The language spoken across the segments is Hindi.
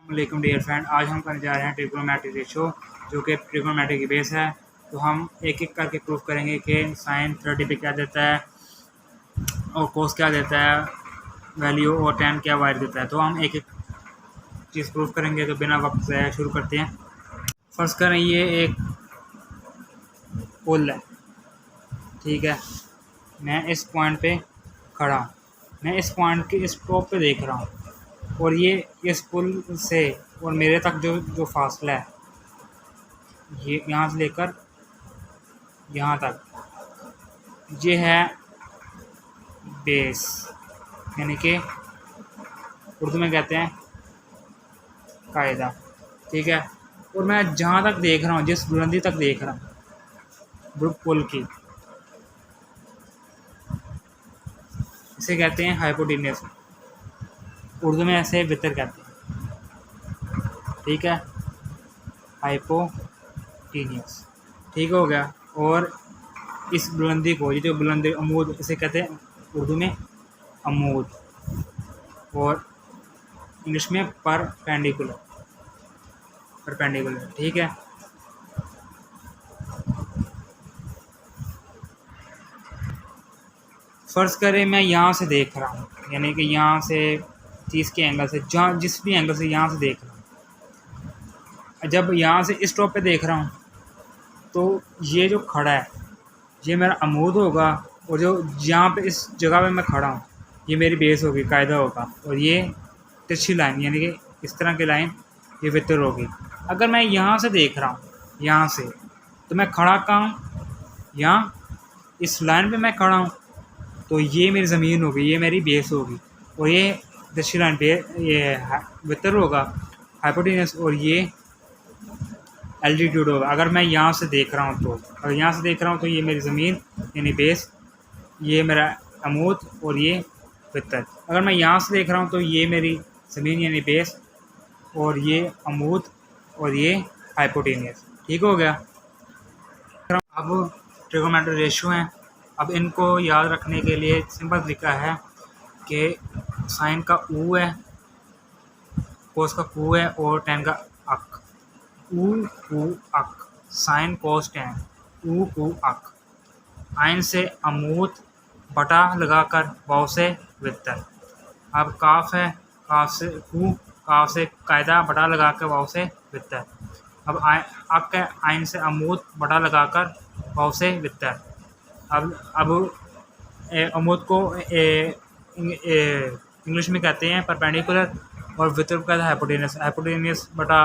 वालेकुम डियर फ्रेंड, आज हम करने जा रहे हैं ट्रिग्नोमेट्रिक रेशो जो कि ट्रिग्नोमेट्री की बेस है। तो हम एक एक करके प्रूफ करेंगे कि साइन 30 पे क्या देता है और कोस क्या देता है वैल्यू और tan क्या वायर देता है। तो हम एक एक चीज़ प्रूफ करेंगे। तो बिना वक्त ज़ाया शुरू करते हैं। फर्स्ट करें, ये एक पुल है, ठीक है। मैं इस पॉइंट पे खड़ा हूँ, मैं इस पॉइंट के इस टॉप पे देख रहा हूँ और ये इस पुल से और मेरे तक जो फासला है, ये यहाँ से लेकर यहाँ तक, ये है बेस, यानी कि उर्दू में कहते हैं कायदा, ठीक है। और मैं जहाँ तक देख रहा हूँ, जिस बुलंदी तक देख रहा हूँ पुल की, इसे कहते हैं हाइपोटेन्यूस, उर्दू में ऐसे वितर कहते हैं, ठीक है। हाइपोटेन्यूस, ठीक हो गया। और इस बुलंदी को, ये जो बुलंदी अमूद, इसे कहते हैं उर्दू में अमूद और इंग्लिश में परपेंडिकुलर, ठीक है। फ़र्ज़ करें मैं यहाँ से देख रहा हूँ, यानी कि यहाँ से चीज़ के एंगल से, जहाँ जिस भी एंगल से यहाँ से देख रहा हूँ, जब यहाँ से इस टॉप पे देख रहा हूँ तो ये जो खड़ा है ये मेरा अमूद होगा, और जो यहाँ पे इस जगह पे मैं खड़ा हूँ ये मेरी बेस होगी, कायदा होगा। और ये तिरछी लाइन, यानी कि इस तरह की लाइन, ये वितर होगी। अगर मैं यहाँ से देख रहा हूँ, यहाँ से, तो मैं खड़ा कहाँ हूँ, यहाँ इस लाइन पे मैं खड़ा हूँ, तो ये मेरी ज़मीन होगी, ये मेरी बेस होगी। और ये तिरछी लाइन पे ये वितर होगा, हाइपोटेन्यूस, और ये एल्टीट्यूड होगा। अगर मैं यहाँ से देख रहा हूँ तो, अगर यहाँ से देख रहा हूँ तो ये मेरी ज़मीन यानी बेस, ये मेरा अमूद और ये वितर। अगर मैं यहाँ से देख रहा हूँ तो ये मेरी ज़मीन यानी बेस और ये अमूद और ये हाइपोटेन्यूस, ठीक हो गया। अब ट्रिग्नोमेट्रिक रेशियो हैं। अब इनको याद रखने के लिए सिंपल तरीका है कि साइन का ऊ है, कोस का कू है और tan का अक, ऊ कू अक, साइन कोस tan, ऊ कू अक। आइन से अमूद बटा लगाकर वाव से वितर। अब काफ है, काफ से कू, काफ से कायदा बटा लगाकर वाव से वितर। अब अक है, आइन से अमूद बटा लगाकर वाव से वितर। अब अमूद को इंग्लिश में कहते हैं परपेंडिकुलर और वितर को कहते हैं हाइपोटेन्यूस, हाइपोटेन्यूस बटा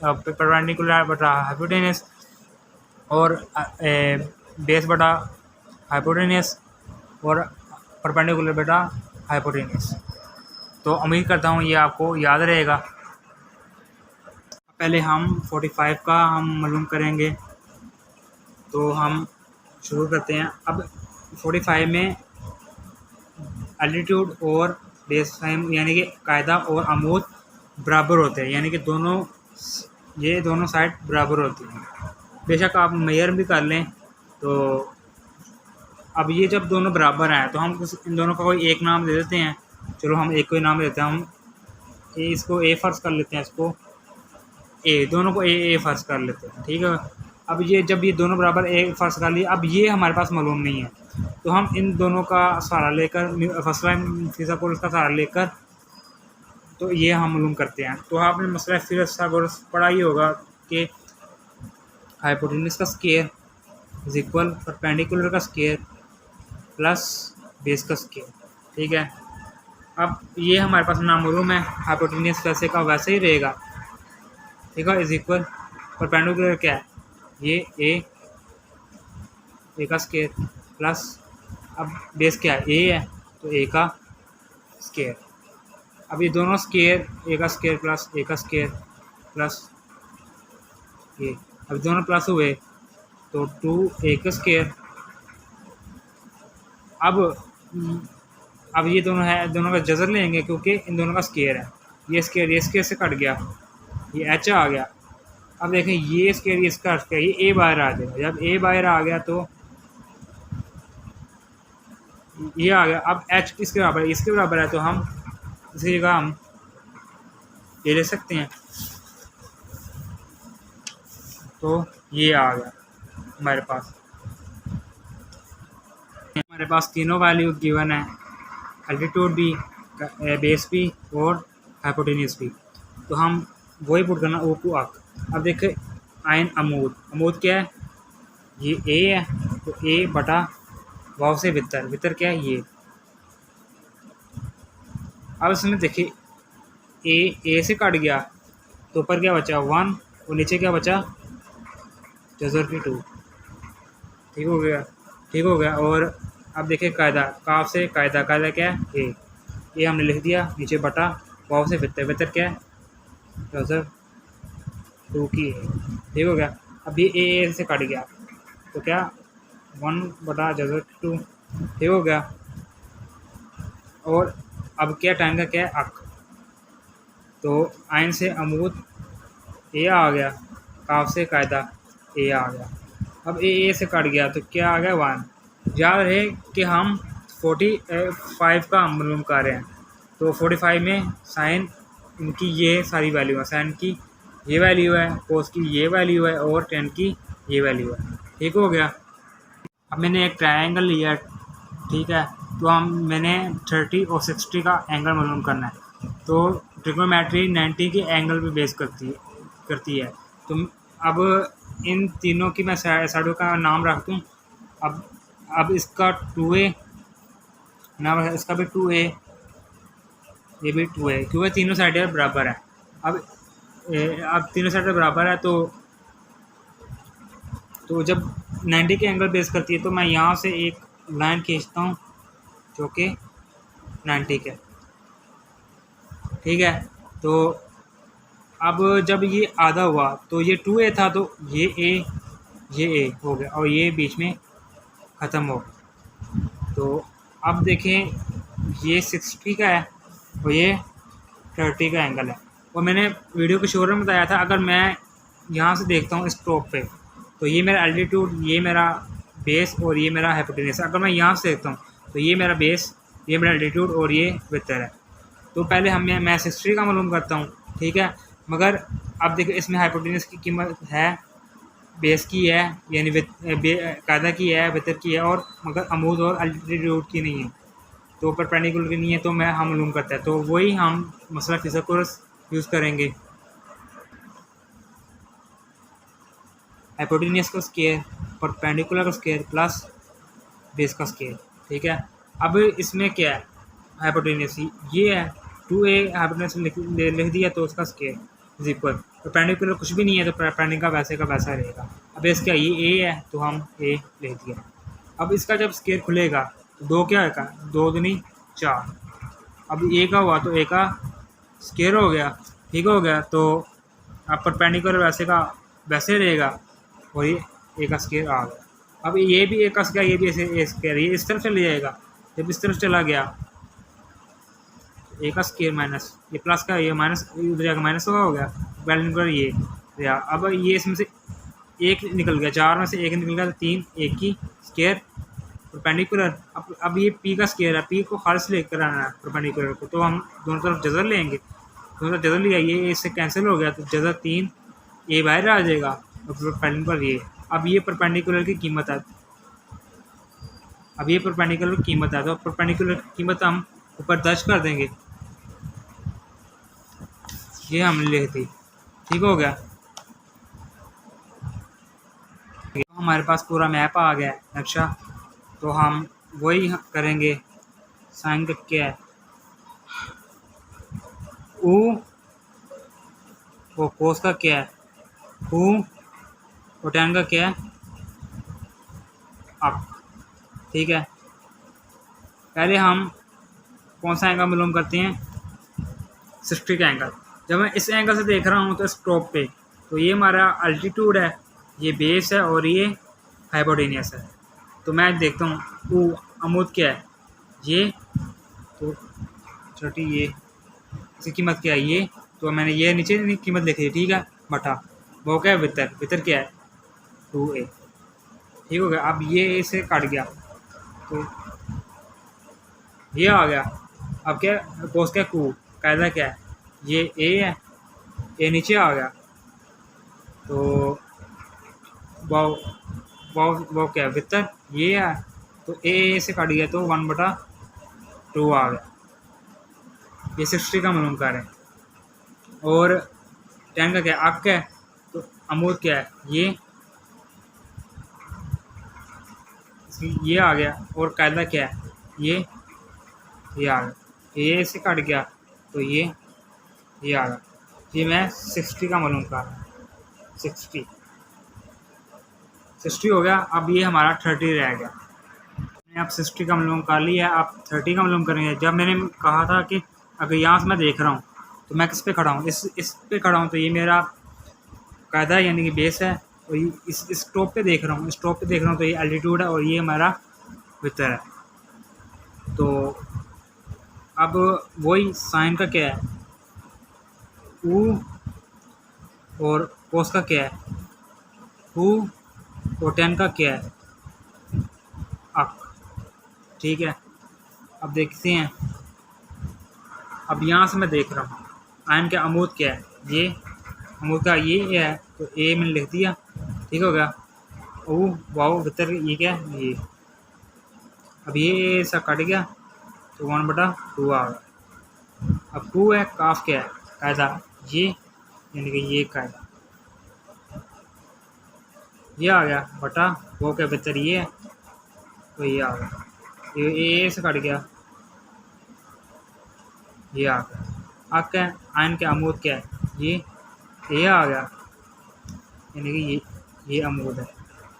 परपेंडिकुलर बटा हाइपोटेन्यूस, और बेस बटा हाइपोटेन्यूस और परपेंडिकुलर बटा हाइपोटेन्यूस। तो उम्मीद करता हूँ ये आपको याद रहेगा। पहले हम 45 का हम मालूम करेंगे, तो हम शुरू करते हैं। अब 45 में एल्टीट्यूड और बेस टाइम यानी कि कायदा और अमूद बराबर होते हैं, यानी कि ये दोनों साइड बराबर होती हैं। बेशक आप मेजर भी कर लें। तो अब ये जब दोनों बराबर हैं तो हम इन दोनों का कोई एक नाम दे देते हैं। चलो हम एक कोई नाम देते हैं, हम इसको ए फ़र्ज़ कर लेते हैं, इसको ए, दोनों को ए फ़र्ज़ कर लेते हैं, ठीक है। अब ये जब ये दोनों बराबर ए फ़र्ज़ कर लिए, अब ये हमारे पास मालूम नहीं है, तो हम इन दोनों का सहारा लेकर, फर्स्ट लाइन फिसागोरस का सहारा लेकर, तो ये हम मालूम करते हैं। तो आपने मसला फिसागोरस पढ़ा ही होगा कि हाइपोटेन्यूस का स्क्वायर इज इक्वल परपेंडिकुलर का स्क्वायर प्लस बेस का स्क्वायर, ठीक है। अब ये हमारे पास नामालूम है, हाइपोटेन्यूस वैसे का वैसे ही रहेगा, ठीक है, इज इक्वल परपेंडिकुलर क्या है, ये ए का स्क्वायर प्लस, अब बेस क्या है, ए है, तो ए का स्क्वायर। अब ये दोनों स्क्वायर, ए का स्क्वायर प्लस ए का स्क्वायर प्लस ए, अब दोनों प्लस हुए तो 2a का स्क्वायर। अब ये दोनों है, दोनों का जज़र लेंगे क्योंकि इन दोनों का स्क्वायर है। ये स्क्वायर से कट गया, ये h आ गया। अब देखें ये स्क्वायर इसका स्क्वायर, ये a बाहर आ जाएगा। जब a बाहर आ गया तो ये आ गया। अब h किसके बराबर है, इसके बराबर है, तो हम इसी जगह हम ये ले सकते हैं। तो ये आ गया हमारे पास तीनों वैल्यू गिवन है, एल्टीट्यूड भी, बेस भी और हाइपोटेन्यूज भी। तो हम वही पुट करना ओ टू अक। अब देखें आयन अमूद क्या है, ये ए है, तो ए बटा वाव से वितर क्या है ये। अब इसमें देखिए ए से कट गया तो ऊपर क्या बचा 1 और नीचे क्या बचा जज़र की 2। ठीक हो गया। और अब देखिए कायदा, काफ से कायदा क्या है ए हमने लिख दिया, नीचे बटा वाव से वितर क्या है जज़र 2 की ए। ठीक हो गया। अब ये ए से कट गया तो क्या 1 बटा जज़र 2। ठीक हो गया। और अब क्या टाइम का क्या है अक, तो आयन से अमूद ए आ गया, काफ से कायदा ए आ गया। अब ए से कट गया तो क्या आ गया 1। याद रहे कि हम 45 का मालूम कर रहे हैं, तो 45 में साइन इनकी ये सारी वैल्यू है, साइन की ये वैल्यू है, कोस की ये वैल्यू है और टेन की ये वैल्यू है। ठीक हो गया। अब मैंने एक ट्रायंगल लिया, ठीक है, तो मैंने 30 और 60 का एंगल मालूम करना है। तो ट्रिग्नोमेट्री 90 के एंगल पे बेस करती है। तो अब इन तीनों की मैं साइडों का नाम रख दूँ। अब इसका 2a नाम है, इसका भी 2a, ये भी 2a, क्योंकि तीनों साइडें बराबर है। अब तीनों साइडें बराबर है तो जब 90 के एंगल बेस करती है तो मैं यहाँ से एक लाइन खींचता हूँ जो कि 90 के। ठीक है। तो अब जब ये आधा हुआ तो ये 2a था, तो ये a हो गया और ये बीच में ख़त्म हो गया। तो अब देखें ये 60 का है और ये 30 का एंगल है। और मैंने वीडियो के शुरू में बताया था, अगर मैं यहाँ से देखता हूँ इस टॉप पे, तो ये मेरा एल्टीट्यूड, ये मेरा बेस और ये मेरा हाइपोटेन्यूज। अगर मैं यहाँ से देखता हूँ तो ये मेरा बेस, ये मेरा एल्टीट्यूड और ये वितर है। तो पहले मैं 60 का मालूम करता हूँ, ठीक है। मगर अब देखो इसमें हाइपोटेन्यूज की कीमत है, बेस की है, यानी कायदा की है, वितर की है, और मगर अमूद और एल्टीट्यूड की नहीं है, तो परपेंडिकुलर की नहीं है, तो हम मालूम करते हैं। तो वही हम मसला फिज़िकस यूज़ करेंगे। हाइपोटेन्यूज का स्क्वायर, परपेंडिकुलर का स्क्वायर प्लस बेस का स्क्वायर। ठीक है। अब इसमें क्या है, हाइपोटेन्यूज ये है 2a, हाइपोटेन्यूज लिख दिया तो उसका स्क्वायर इज इक्वल, परपेंडिकुलर कुछ भी नहीं है तो परपेंडिकुलर का वैसा रहेगा। अब इसका ये a है तो हम a लिख दिया। अब इसका जब स्क्वायर खुलेगा तो 2 क्या होगा, 2 दूनी 4। अब a का हुआ तो a का स्क्वायर हो गया। ठीक हो गया। तो अब परपेंडिकुलर वैसे रहेगा और ये a का स्क्वायर आ गया। अब ये भी a का स्क्वायर, ये भी ऐसे स्क्वायर, ये इस तरफ चले जाएगा। जब इस तरफ चला गया a का स्क्वायर माइनस ये प्लस का, ये माइनस उधर जाएगा, माइनस का हो गया, परपेंडिकुलर ये या। अब ये इसमें से एक निकल गया, 4 में से एक निकल गया तो 3, एक की स्क्वायर परपेंडिकुलर। अब ये p का स्क्वायर है, p को खाली से लेकर आना है परपेंडिकुलर को, तो हम दोनों तरफ जज़र लेंगे। दोनों तरफ जज़र लिया, ये इससे कैंसिल हो गया तो जज़र 3 a बाहर आ जाएगा और परपेंडिकुलर ये। अब ये परपेंडिकुलर की कीमत है, तो परपेंडिकुलर की कीमत हम ऊपर दर्ज कर देंगे, ये हमने लिख दी। ठीक हो गया। हमारे पास पूरा मैप आ गया नक्शा, तो हम वही करेंगे। साइन का क्या है, ऊ, वो कोस का क्या है ऊ, और टैन का क्या है अप। ठीक है। पहले हम कौन सा एंगल मालूम करते हैं, 60 का एंगल। जब मैं इस एंगल से देख रहा हूँ तो इस टॉप पे, तो ये हमारा अल्टीट्यूड है, ये बेस है और ये हाइपोटेन्यूज है। तो मैं देखता हूँ वो अमूद क्या है, ये तो 30, ये इसकी कीमत क्या है ये, तो मैंने ये नीचे कीमत लिखी है। ठीक है। बटा वो क्या है वितर क्या है 2a। ठीक हो गया। अब ये इसे काट गया तो ये आ गया। अब क्या कोस क्या कू, कायदा क्या है, ये a है ए नीचे आ गया, तो वो क्या वितर ये है, तो ए से कट गया तो 1/2 आ गया। ये 60 का मालूम कर रहे हैं। और 10 का क्या अक है, तो अमूद क्या है ये आ गया। और कायदा क्या है ये आ गया। ये से कट गया तो ये आ गया। ये मैं 60 का मालूम कर रहा हूँ। 60 हो गया। अब ये हमारा 30 रह गया। मैंने अब 60 का मालूम कर लिया, आप 30 का मालूम करेंगे। जब मैंने कहा था कि अगर यहाँ से मैं देख रहा हूँ तो मैं किस पे खड़ा हूँ, इस पे खड़ा हूँ, तो ये मेरा कायदा यानी कि बेस है। और इस टॉप पे देख रहा हूँ, तो ये एल्टीट्यूड है और ये हमारा वितर है। तो अब वही साइन का क्या है ऊ, और कोस का क्या है हु, और 10 का क्या है अक। ठीक है, अब देखते हैं। अब यहाँ से मैं देख रहा हूँ आयन के अमूद क्या है, ये अमूद का ये है, तो ए मैंने लिख दिया। ठीक हो गया। ऊ वाओ वितर ये क्या है ये। अब ये ऐसा कट गया तो 1/2 आ गया। अब 2 है, काफ क्या है कायदा ये यानी कि ये कायदा ये आ गया बटा वो क्या बेहतर ये है, तो ये आ गया। ये से कट गया, ये आ गया। अब क्या है आयन के अमूद क्या है ये आ गया यानी कि ये अमूद है।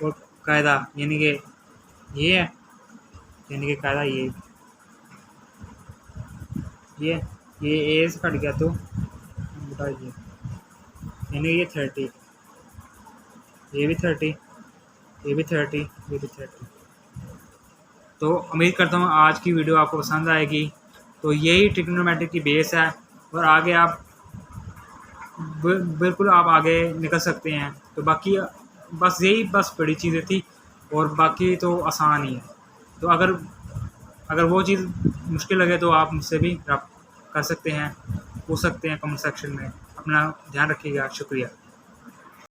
और कायदा यानी कि ये है, यानी कि कायदा ये ए से कट गया तो बटा ये यानी ये 30, ये भी 30, ये भी 30, ये भी 30। तो उम्मीद करता हूँ आज की वीडियो आपको पसंद आएगी। तो यही ट्रिग्नोमेट्री की बेस है और आगे आप बिल्कुल आप आगे निकल सकते हैं। तो बाकी बस बड़ी चीज़ें थी और बाकी तो आसान ही है। तो अगर वो चीज़ मुश्किल लगे तो आप मुझसे भी रब्ता कर सकते हैं, पूछ सकते हैं कमेंट सेक्शन में। अपना ध्यान रखिएगा। शुक्रिया।